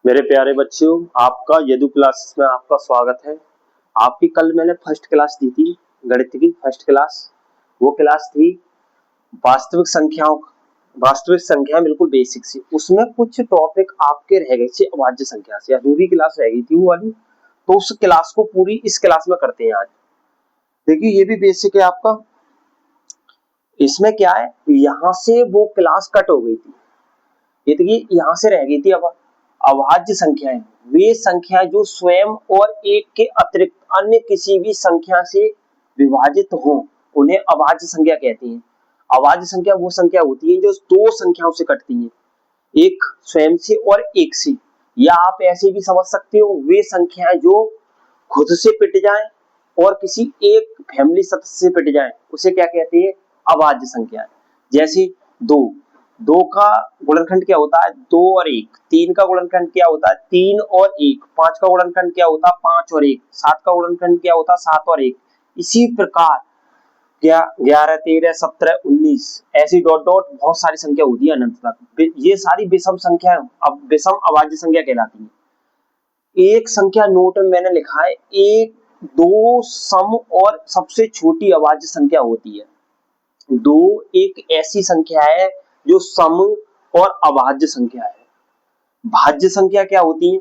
मेरे प्यारे बच्चों, आपका यदु क्लासेस में आपका स्वागत है। आपकी कल मैंने फर्स्ट क्लास दी थी, गणित की फर्स्ट क्लास। वो क्लास थी वास्तविक संख्याओं। वास्तविक संख्या बिल्कुल बेसिक सी, उसमें कुछ टॉपिक आपके रह गए थे अभाज्य संख्या से, अधूरी क्लास रह गई थी वो वाली। तो उस क्लास को पूरी इस क्लास में करते हैं आज। देखिए ये भी बेसिक है आपका। इसमें क्या है, यहाँ से वो क्लास कट हो गई थी, ये देखिए यहाँ से रह गई थी। अब अभाज्य संख्याएं वे संख्या जो स्वयं और एक के अतिरिक्त अन्य किसी भी संख्या से विभाजित हो, उन्हें अभाज्य संख्या कहते हैं। अभाज्य संख्या वो संख्या होती है जो दो संख्याओं से कटती है, एक स्वयं से और एक से। या आप ऐसे भी समझ सकते हो, वे संख्याएं जो खुद से पिट जाएं और किसी एक फैमिली सदस्य से पिट जाएं, उसे क्या कहते हैं, अभाज्य संख्या। जैसे दो, दो का गुणनखंड क्या होता है, दो और एक। तीन का गुणनखंड क्या होता है, तीन और एक। पांच का गुणनखंड क्या होता है, पांच और एक। सात का गुणनखंड क्या होता है, सात और एक। इसी प्रकार क्या 11 13 17 19 ऐसी डॉट डॉट बहुत सारी संख्या होती है अनंत तक। ये सारी विषम संख्या, अब विषम अभाज्य संख्या कहलाती है। एक संख्या नोट में मैंने लिखा है, एक दो सम और सबसे छोटी अभाज्य संख्या होती है। दो एक ऐसी संख्या है जो सम और अभाज्य संख्या है। भाज्य संख्या क्या होती है,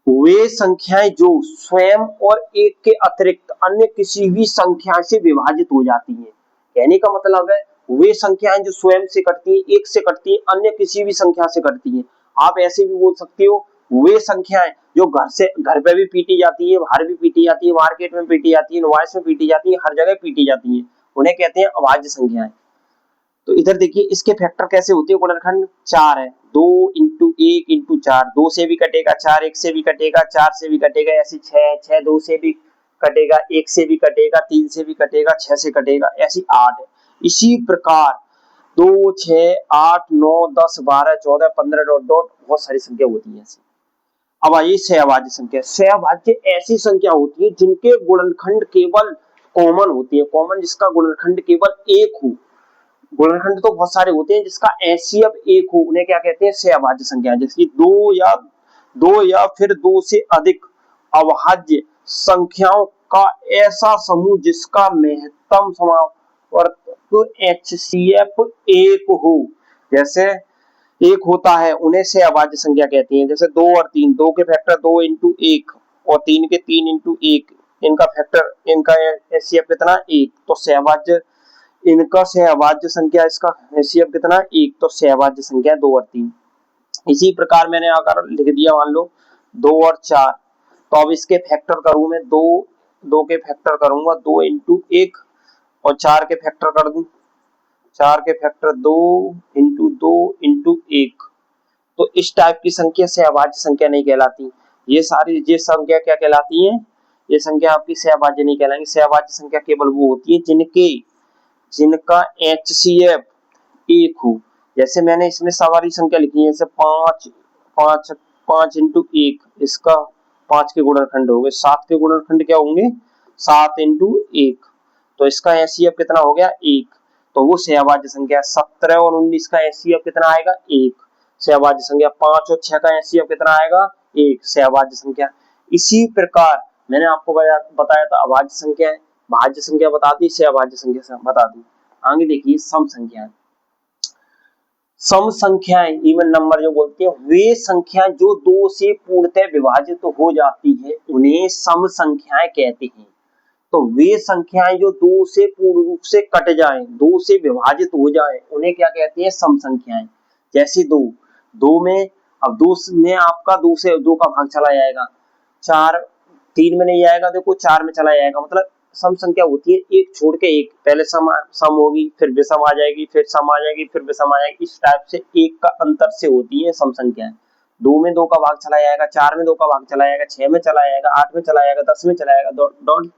वे संख्याएं जो स्वयं और एक के अतिरिक्त अन्य किसी भी संख्या से विभाजित हो जाती हैं। कहने का मतलब है, वे संख्याएं जो स्वयं से कटती हैं, एक से कटती हैं, अन्य किसी भी संख्या से कटती हैं। आप ऐसे भी बोल सकते हो, वे संख्याएं जो घर पे भी पीटी जाती है, बाहर भी पीटी जाती है, मार्केट में पीटी जाती है, नॉइस में पीटी जाती है, हर जगह पीटी जाती है, उन्हें कहते हैं अभाज्य संख्याएं। तो इधर देखिए इसके फैक्टर कैसे होते हैं। गुणनखंड चार है, दो इंटू एक इंटू चार, दो से भी कटेगा, चार एक से भी कटेगा, चार से भी कटेगा, ऐसे छह, छह दो से भी कटेगा, एक से भी कटेगा, तीन से भी कटेगा, छह से कटेगा, ऐसी आठ है। इसी प्रकार दो छह आठ नौ 10 12 14 15 डॉट डॉट बहुत सारी संख्या होती है ऐसी। अब आइए सहअभाज्य संख्या। सहअभाज्य ऐसी संख्या होती है जिनके गुणनखंड केवल कॉमन होती है, कॉमन जिसका गुणनखंड केवल एक हो। गुणनखंड तो बहुत सारे होते हैं, जिसका एचसीएफ एक हो, उन्हें क्या कहते हैं, सहअभाज्य संख्या। जैसे दो या फिर दो से अधिक अभाज्य संख्याओं का ऐसा समूह जिसका महत्तम समावर्त एचसीएफ एक हो। जैसे एक होता है, उन्हें सहअभाज्य संख्या कहती है। जैसे दो और तीन, दो के फैक्टर दो इंटू एक और तीन के तीन इंटू एक, इनका फैक्टर, इनका एचसीएफ कितना, एक। तो सहअभाज्य, इनका सहअभाज्य संख्या, इसका एचसीएफ कितना, एक। तो सहअभाज्य संख्या दो और तीन। इसी प्रकार मैंने आकर लिख दिया, मान लो दो और चार, तो अब इसके फैक्टर करूं मैं, दो, दो के फैक्टर करूंगा दो इंटू एक, और चार के फैक्टर कर दूं, चार के फैक्टर दो इंटू एक। तो इस टाइप की संख्या सहअभाज्य संख्या नहीं कहलाती। ये संख्या क्या कहलाती है, ये संख्या आपकी सहअभाज्य नहीं कहलाएंगी। सहअभाज्य संख्या केवल वो होती है जिनका एचसीएफ एक हो। जैसे मैंने इसमें सवारी संख्या लिखी है, जैसे पांच, पांच, पांच इंटू एक, इसका पांच के गुणनखंड हो गए। सात के गुणनखंड क्या होंगे, सात इंटू एक, तो इसका एचसीएफ कितना हो गया, एक। तो वो सहअभाज्य संख्या। 17 और 19 का एचसीएफ कितना आएगा, एक, सहअभाज्य संख्या। पांच और छह का एचसीएफ कितना आएगा, एक, सहअभाज्य संख्या। इसी प्रकार मैंने आपको बताया था अभाज्य संख्या है, भाज्य संख्या बता दी, सहअभाज्य संख्या बता दी। आगे देखिए सम संख्याएं। सम संख्याएं, इवन नंबर जो बोलते हैं, वे संख्या जो दो से पूर्णतः विभाजित हो जाती है, उन्हें सम संख्याएं कहते हैं। तो वे संख्याएं जो दो से पूर्ण रूप से कट जाएं, दो से विभाजित हो जाएं, उन्हें क्या कहते हैं, सम संख्याएं। जैसे दो, दो में, अब दो में आपका दो से दो का भाग चला जाएगा, चार, तीन में नहीं आएगा, देखो चार में चला जाएगा। मतलब सम संख्या होती है एक छोड़ के एक, पहले सम होगी, फिर विषम आ जाएगी, फिर सम आ जाएगी, फिर विषम आ जाएगी। इस टाइप से एक का अंतर से होती है सम संख्याएं। दो में दो का भाग चला जाएगा, चार में दो का भाग चला जाएगा, छह में चला जाएगा, आठ में चला जाएगा, 10 में चला जाएगा, डॉट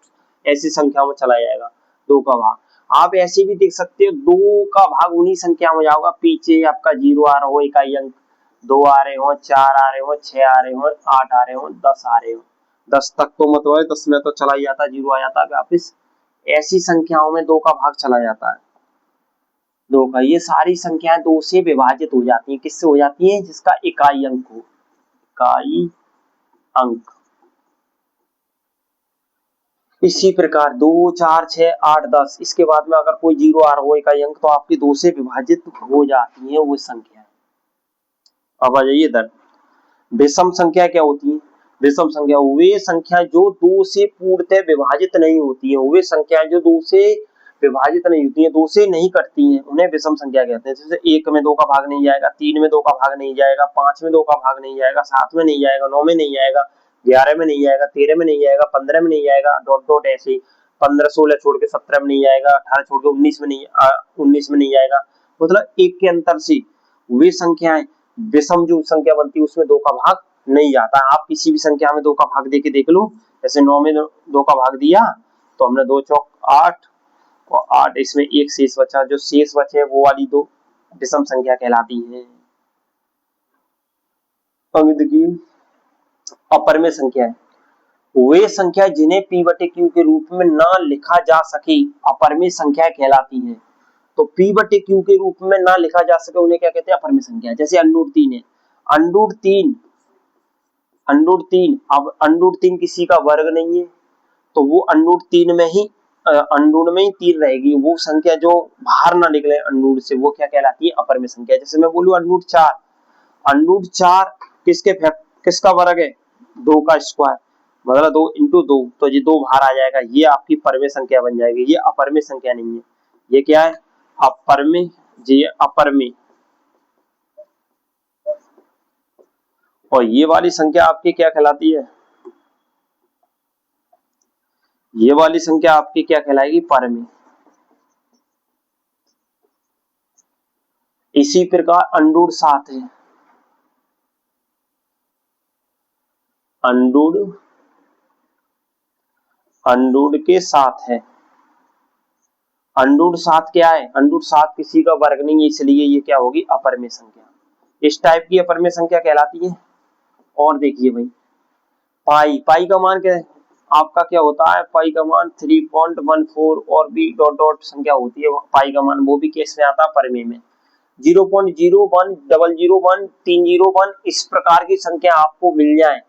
ऐसी संख्याओं में चला जाएगा दो का भाग। आप ऐसे भी देख सकते हो, दो का भाग उन्हीं संख्या में जाओगा, पीछे आपका जीरो आ रहा हो, इकाई अंक, दो आ रहे हो, चार आ रहे हो, छह आ रहे हो, आठ आ रहे हो, 10 आ रहे हो। 10 तक तो मतलब 10 में तो चला ही जाता, जीरो आ जाता है वापिस। ऐसी संख्याओं में दो का भाग चला जाता है। 2 का। ये सारी संख्याएं 2 से विभाजित हो जाती हैं। किससे हो जाती हैं? जिसका इकाई अंक हो, इकाई अंक। इसी प्रकार 2, 4, 6, 8, 10 इसके बाद में अगर कोई 0 आ रहा हो इकाई अंक तो आपकी 2 से विभाजित हो जाती है वो संख्या। अब आ जाइए इधर, विषम संख्या क्या होती है? विषम संख्या वे संख्या जो 2 से पूर्णतः विभाजित नहीं होती है, वे संख्याएं जो 2 से विभाजित नहीं होती है, 2 से नहीं कटती हैं, उन्हें विषम संख्या कहते हैं। जैसे 1 में 2 का भाग नहीं जाएगा, 3 में 2 का भाग नहीं जाएगा, 5 में 2 का भाग नहीं जाएगा, 7 में नहीं जाएगा, 9 में नहीं जाएगा, 11 में नहीं जाएगा, 13 में नहीं जाएगा, 15 में नहीं जाएगा, डॉट डॉट ऐसे 15, 16 छोड़ के 17 में नहीं जाएगा, 18 छोड़ के 19 में नहीं 19 में नहीं जाएगा। मतलब एक के अंतर से वे संख्याएं विषम जो संख्या बनती है उसमें 2 का भाग नहीं जाता। आप किसी भी संख्या में 2 का भाग देके देख लो, जैसे 9 में 2 का भाग दिया तो हमने 2 चौक 8 और 8 इसमें एक शेष बचा, जो शेष बचे वो वाली 2 विषम संख्या कहलाती है। अब देखिए अपरिमेय संख्या है वे संख्या जिन्हें p बटे q के रूप में ना लिखा जा सके अपरिमेय संख्या कहलाती है। तो p बटे q के रूप में ना लिखा जा सके उन्हें क्या कहते हैं? अपरिमेय संख्या। जैसे √3 है, √3 अब √3 किसी का वर्ग नहीं है तो वो √3 में ही अंडूड में ही 3 रहेगी। वो संख्या जो बाहर ना निकले अंडूड से वो क्या कहलाती है? अपरिमेय संख्या। जैसे मैं बोलूं √4 किसका वर्ग है? 2 का स्क्वायर, मतलब 2 × 2 तो ये 2 बाहर आ जाएगा, ये आपकी परिमेय संख्या बन जाएगी। ये अपरिमेय संख्या नहीं है, ये क्या है? अपरिमेय। ये अपरिमेय। और ये वाली संख्या आपकी क्या कहलाती है? ये वाली संख्या आपकी क्या कहलाएगी? परिमेय। इसी प्रकार √7 है, अंडूड के 7 है। √7 क्या है? √7 किसी का वर्ग नहीं है, इसलिए ये क्या होगी? अपरिमेय संख्या। इस टाइप की अपरिमेय संख्या कहलाती है। और देखिए भाई पाई का मान क्या है? आपका क्या होता है? पाई का मान 3.14 और भी डॉट डॉट संख्या होती है पाई का मान, वो भी किस में आता है? परिमेय में। 0.01 001 301 इस प्रकार की संख्या आपको मिल जाए,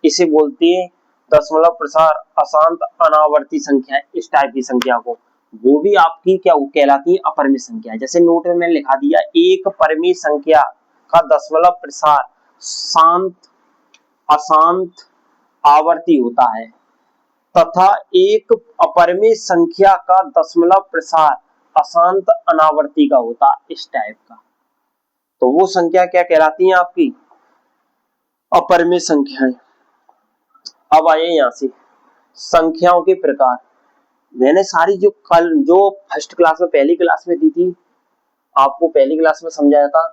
इसे बोलते हैं दशमलव प्रसार अशांत अनावर्ती संख्या। इस टाइप की संख्या को वो भी आपकी क्या कहलाती है? अपरिमेय संख्या। जैसे नोट में मैंने लिखा दिया, एक परिमेय संख्या का दशमलव प्रसार शांत अशांत आवर्ती होता है तथा एक अपरिमेय संख्या का दशमलव प्रसार अशांत अनावर्ती का होता है, इस टाइप का। तो वो संख्या क्या कहलाती है? आपकी अपरिमेय संख्याएं। अब आइए यहां से संख्याओं के प्रकार। मैंने सारी जो फर्स्ट क्लास में पहली क्लास में दी थी, आपको पहली क्लास में समझाया था,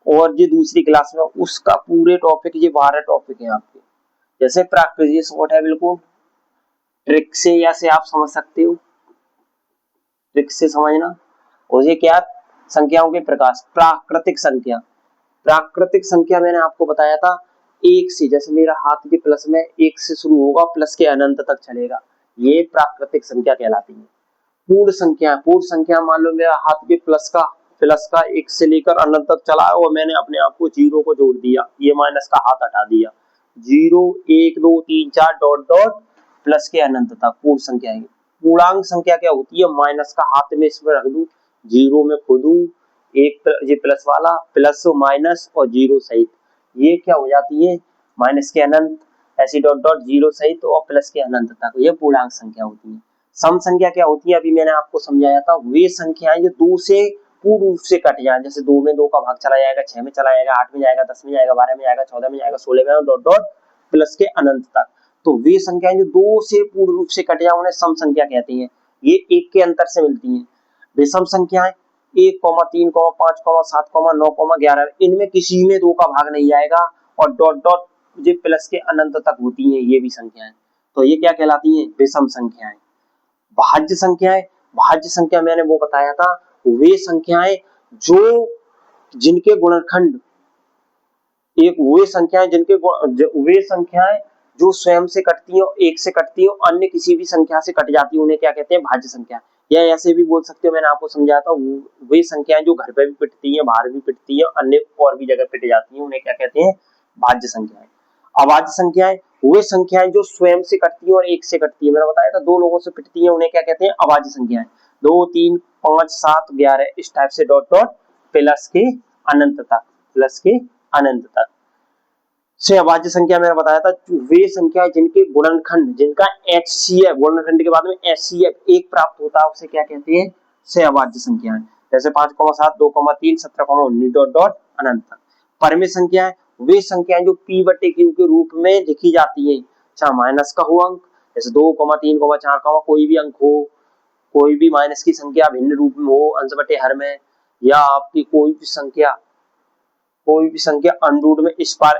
और ये दूसरी क्लास में उसका पूरे टॉपिक, ये 12 टॉपिक है आपके। जैसे प्राकृतिक शॉर्ट है, बिल्कुल ट्रिक से या से आप समझ सकते हो, ट्रिक से समझना। और ये क्या? संख्याओं के प्रकार। प्राकृतिक संख्या, प्राकृतिक संख्या मैंने आपको बताया था 1 से, जैसे मेरा हाथ के प्लस में 1 से शुरू होगा, प्लस के अनंत तक चलेगा, ये प्राकृतिक संख्या कहलाती है। पूर्ण संख्या मान लो मेरा हाथ के प्लस का 1 से लेकर अनंत तक चला है और मैंने अपने आप को 0 को जोड़ दिया, ये माइनस का हाथ हटा दिया, 0 1 2 3 4 डॉट डॉट प्लस के अनंत तक पूर्ण संख्या है। पूर्णांक संख्या क्या होती है? माइनस का हाथ में इसमें रख दूं, 0 में खो दूं, एक ये प्लस वाला, प्लस माइनस और 0 सहित, ये क्या हो जाती है? माइनस के अनंत, ऐसी डॉट डॉट 0 सहित और प्लस के अनंत तक, ये पूर्णांक संख्या होती है। सम संख्या क्या होती है? अभी मैंने आपको समझाया था, वे संख्याएं जो 2 से पूर्ण रूप से कट जाए। जैसे 2 में 2 का भाग चला जाएगा, 6 में चला जाएगा, 8 में जाएगा, 10 में जाएगा, 12 में जाएगा, 14 में जाएगा, 16 में डॉट डॉट प्लस के अनंत तक। तो वे संख्याएं जो 2 से पूर्ण रूप से कट जाए उन्हें सम संख्या कहते हैं। ये 1 के अंतर से मिलती है। विषम संख्याएं 1, 3, 5, 7, 9, 11 इनमें किसी में 2 का भाग नहीं जाएगा और डॉट डॉट जो प्लस के अनंत तक होती हैं ये भी संख्याएं, तो ये क्या कहलाती हैं? विषम संख्याएं। भाज्य संख्या मैंने वो बताया था, वे संख्याएं जो जिनके गुणनखंड वे संख्याएं जो स्वयं से कटती हो, 1 से कटती हो, अन्य किसी भी संख्या से कट जाती है, उन्हें क्या कहते हैं? भाज्य संख्या। या ऐसे भी बोल सकते हो, मैंने आपको समझाया था, वे संख्याएं जो घर पे भी पिटती हैं, बाहर भी पिटती हैं, अन्य और भी जगह पिट जाती हैं, उन्हें क्या कहते हैं? भाज्य संख्याएं। अभाज्य संख्याएं वे संख्याएं जो स्वयं से कटती है और एक से कटती है। मैंने बताया था दो लोगों से पिटती है, उन्हें क्या कहते हैं? अभाज्य संख्याएं। 2, 3, 5, 7, 11 इस टाइप से डॉट डॉट प्लस के अनंत तक, प्लस के अनंत तक से अभाज्य संख्या मैंने बताया था वे संख्या जिनके गुणनखंड, जिनका HCF, गुणनखंड के बाद में HCF एक प्राप्त होता है, उसे क्या कहते हैं? से अभाज्य संख्याएं। जैसे 5,7, 2,3, 17,19 डॉट डॉट अनंत तक। परमेय संख्याएं वे संख्याएं जो P/Q के रूप में लिखी जाती हैं, चाहे माइनस का हो अंक, जैसे 2, 3, 4, कोई भी अंक हो, कोई भी माइनस की संख्या भिन्न रूप में हो अंश बटे हर में, या आपकी कोई भी संख्या अंडूड में इस बार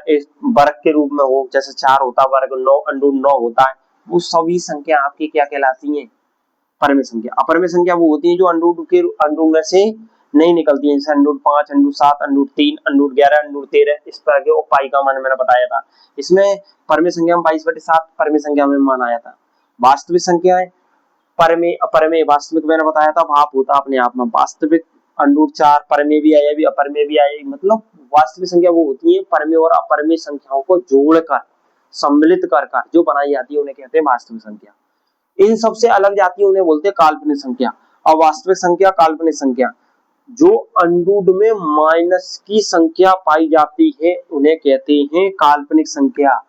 वर्ग के रूप में हो, जैसे 4 होता है वर्ग, 9 अंडूड 9 होता है, वो सभी संख्या आपकी क्या कहलाती हैं? परमेय संख्या। अपरमेय संख्या वो होती है जो अंडूड में से नहीं निकलती है, जैसे अंडूड 5, अंडूड 7, अंडूड 3, अंडूड 11, अंडूड 13 इस तरह के। और पाई का मान मैंने बताया था, इसमें परमेय संख्या में 22/7 परमेय संख्या में मान आया था। वास्तविक संख्याएं परमेय अपरमेय, वास्तविक मैंने बताया था भाप होता अपने आप में, वास्तविक अंडूड 4, परमेय भी आया भी अपरमेय भी आया, मतलब वास्तविक संख्या वो होती है परमेय और अपरमेय संख्याओं को जोड़कर सम्मिलित कर जो बनाई जाती है, उन्हें कहते हैं वास्तविक संख्या। इन सबसे अलग जाती है उन्हें बोलते हैं काल्पनिक संख्या। और वास्तविक संख्या, काल्पनिक संख्या, जो अंडूड में माइनस की संख्या पाई जाती है उन्हें कहते हैं काल्पनिक संख्या।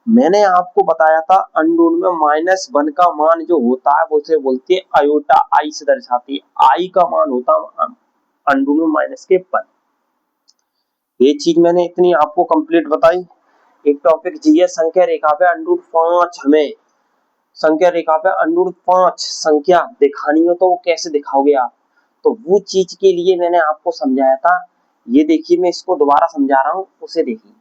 मैंने आपको बताया था अंडूड में -1 का मान जो होता है वो उसे बोलते हैं आयोटा, आई से दर्शाती है। आई का मान होता है अंडूड में माइनस के 1। ये चीज मैंने इतनी आपको कंप्लीट बताई। एक टॉपिक जीएस संख्या रेखा पे अंडूड 5, हमें संख्या रेखा पे अंडूड 5 संख्या दिखानी हो तो वो कैसे दिखाओगे आप? तो वो चीज के लिए मैंने आपको समझाया था। ये देखिए मैं इसको दोबारा समझा रहा हूँ, उसे देखिए।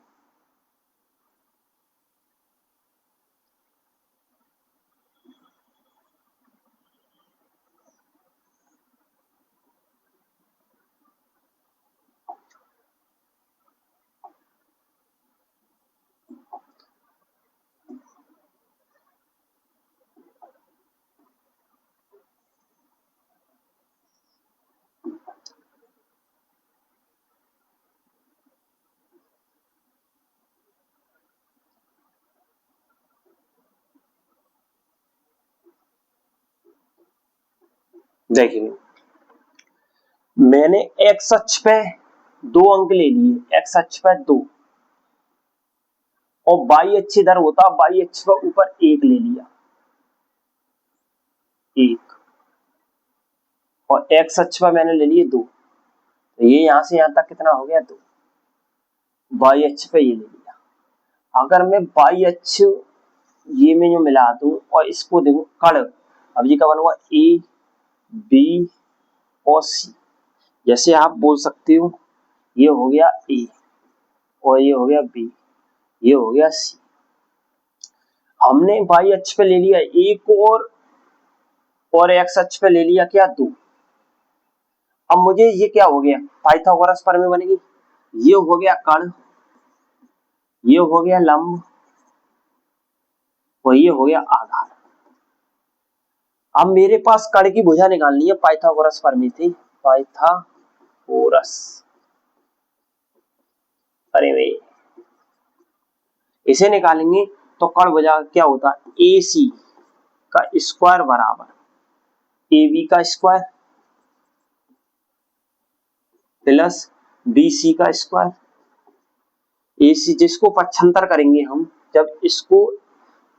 देखिए मैंने एक्स अक्ष पे 2 अंक ले लिए, एक्स अक्ष पे 2, और वाई अक्ष इधर होता, वाई अक्ष पे ऊपर 1 ले लिया, 1, और एक्स अक्ष पे मैंने ले लिए 2, तो ये यहां से यहां तक कितना हो गया? 2। वाई अक्ष पे ये ले लिया। अगर मैं वाई अक्ष ये में जो मिला दूं और इसको देखो कर्ण, अब ये क्या बना हुआ? ए, बी और सी। जैसे आप बोल सकते हो ये हो गया ए, और ये हो गया बी, ये हो गया सी। हमने वाई अक्ष पे ले लिया 1, और एक्स अक्ष पे ले लिया क्या? 2। अब मुझे ये क्या हो गया? पाइथागोरस प्रमेय बनेगी। ये हो गया कर्ण, ये हो गया लंब, और ये हो गया आधार। अब मेरे पास कर्ण की भुजा निकालनी है, पाइथागोरस प्रमेय थी, पाइथागोरस प्रमेय, इसे निकालेंगे तो कर्ण भुजा क्या होता है? ए सी का स्क्वायर बराबर ए बी का स्क्वायर प्लस बी सी का स्क्वायर। ए सी जिसको पक्षांतर करेंगे हम, जब इसको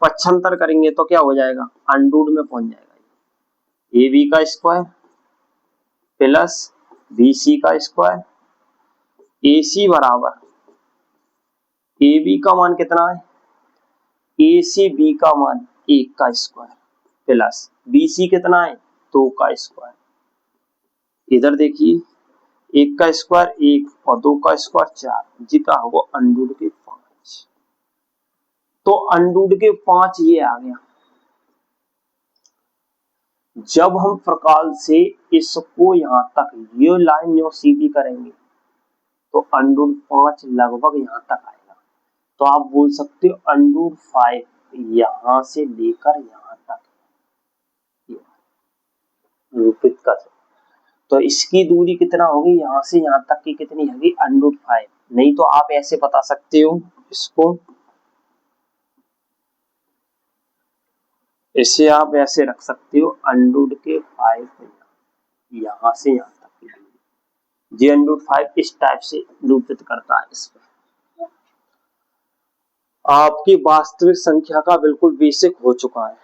पक्षांतर करेंगे तो क्या हो जाएगा? अंडूड में पहुंच जाएगा। ए बी का स्क्वायर प्लस बी सी का स्क्वायर, ए सी बराबर ए बी का मान कितना है? ए सी बी का मान 1 का स्क्वायर प्लस बी सी कितना है? 2 का स्क्वायर। इधर देखिए 1 का स्क्वायर 1 और 2 का स्क्वायर 4, जी का होगा अंडूड के 5। तो अंडूड के 5 ये आ गया। जब हम प्रकाल से इसको यहां तक ये लाइन जो सीधी करेंगे तो अंडूड 5 लगभग यहां तक आएगा। तो आप बोल सकते हो अंडूड 5 यहां से लेकर यहां तक। निरूपित कर। तो इसकी दूरी कितना होगी, यहाँ से यहाँ तक की कितनी होगी, √5। नहीं तो आप ऐसे बता सकते हो इसको, इसे आप ऐसे रख सकते हो √5 यहाँ से यहाँ तक की दूरी, ये √5 इस टाइप से निरूपित करता है। इसमें आपकी वास्तविक संख्या का बिल्कुल बेसिक हो चुका है।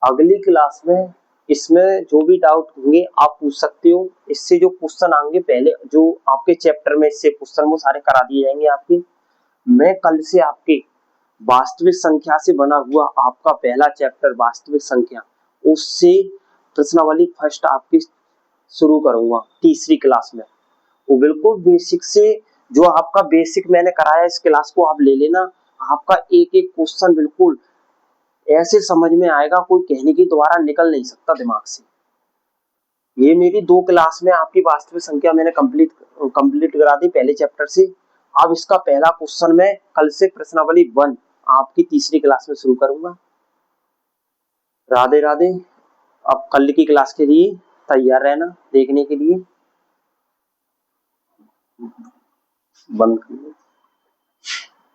अगली क्लास में इसमें जो भी डाउट होंगे आप पूछ सकते हो। इससे जो क्वेश्चन आएंगे पहले जो आपके चैप्टर में इससे क्वेश्चन वो सारे करा दिए जाएंगे आपके। मैं कल से आपके वास्तविक संख्या से बना हुआ आपका पहला चैप्टर वास्तविक संख्या, उससे प्रश्नावली फर्स्ट आपकी शुरू करूंगा तीसरी क्लास में। वो बिल्कुल बेसिक से जो आपका बेसिक मैंने कराया इस क्लास को आप ले लेना। आपका एक एक क्वेश्चन बिल्कुल ऐसे समझ में आएगा, कोई कहने के द्वारा निकल नहीं सकता दिमाग से। ये मेरी 2 क्लास में आपकी वास्तविक संख्या मैंने कंप्लीट करा दी पहले चैप्टर से। अब इसका पहला क्वेश्चन मैं कल से प्रश्नावली 1 आपकी तीसरी क्लास में शुरू करूंगा। राधे राधे। अब कल की क्लास के लिए तैयार रहना देखने के लिए। बंद कर